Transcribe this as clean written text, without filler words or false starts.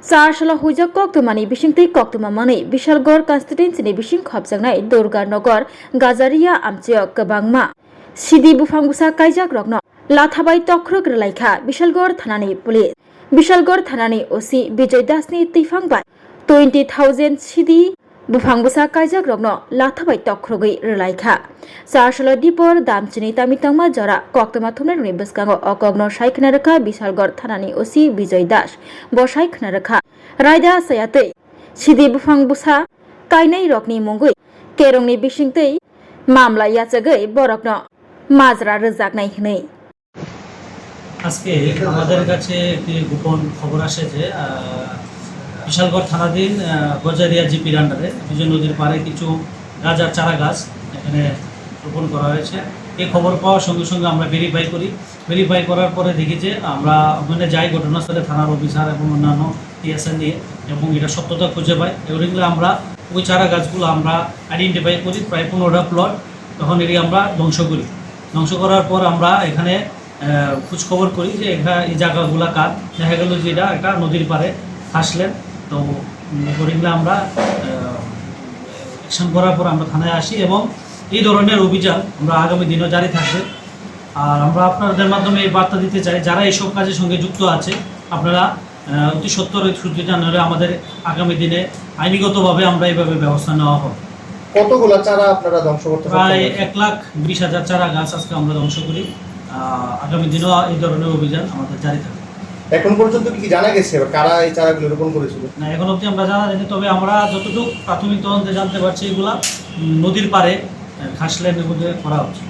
Sarshala hujak koktumani bishingtei koktumamani Bishalgor constituency bishing khopjangnai Durgarnagar Gajaria amchiok kabangma Sidi bufangbusa kaijak rokno Lathabai tokrok relaikha Bishalgor thanani police Bishalgor thanani OC Bijoy Dasni tifangbai 20,000 Sidi bufangbusa kaijak rokno Lathabai tokrogoi relaikha Sarshala dipor damchini tamitangma jora koktuma thumnani biskango okogno shaikna rakha Bishalgor thanani OC Bijoy Das bosai khna rakha Raida sayatei Sidi bufangbusa kainai rokni mungui kerongni bisingtei মামলা ইয়াচাগৈ বরকনো মাজরা রজাকনাই হनै আজকে আমাদের কাছে একটি গোপন খবর আসে যে বিশালগড় থানাধীন গজারিয়া জিপির আন্ডারে বিজয় নদীর পাড়ে কিছু গাঁজার চারা গাছ এখানে রোপণ করা হয়েছে। এই খবর পাওয়ার সঙ্গে সঙ্গে আমরা ভেরিফাই করার পরে দেখি যে আমরা ওখানে যাই ঘটনাস্থলে থানার অফিসার এবং অন্যান্য টিএসএন নিয়ে এবং এটা সত্যতা খুঁজে পাই। এগুলো আমরা ওই চারা গাছগুলো আমরা আইডেন্টিফাই করি প্রায় 15টা প্লট, তখন এটি আমরা ধ্বংস করার পর আমরা এখানে খোঁজখবর করি যে এই জায়গাগুলো কার। দেখা গেল যে এটা একটা নদীর পাড়ে হাসলেন, তো এগুলো আমরা অ্যাকশন করার পর আমরা থানায় আসি এবং এই ধরনের অভিযান আমরা আগামী দিনও জারি থাকবে। আর আমরা আপনাদের মাধ্যমে এই বার্তা দিতে চাই যারা এইসব কাজের সঙ্গে যুক্ত আছে আপনারা অতি সত্বর সূচিত নাহলে আমাদের আগামী দিনে আইনিগতভাবে আমরা এইভাবে ব্যবস্থা নেওয়া হবে। কতগুলো চারা আপনারা ধ্বংস করতে প্রায় 1,20,000 চারা গাছ আজকে আমরা ধ্বংস করি। আগামী দিনেও এই ধরনের অভিযান আমাদের জারি থাকবে। এখন পর্যন্ত কি জানা গেছে কারা এই চারাগুলো রোপণ করেছিল? না, এখন অবধি আমরা জানা যায়নি, তবে আমরা যতটুকু প্রাথমিক তদন্তে জানতে পারছি এগুলা নদীর পাড়ে ঘাসলেনের মধ্যে করা হচ্ছে।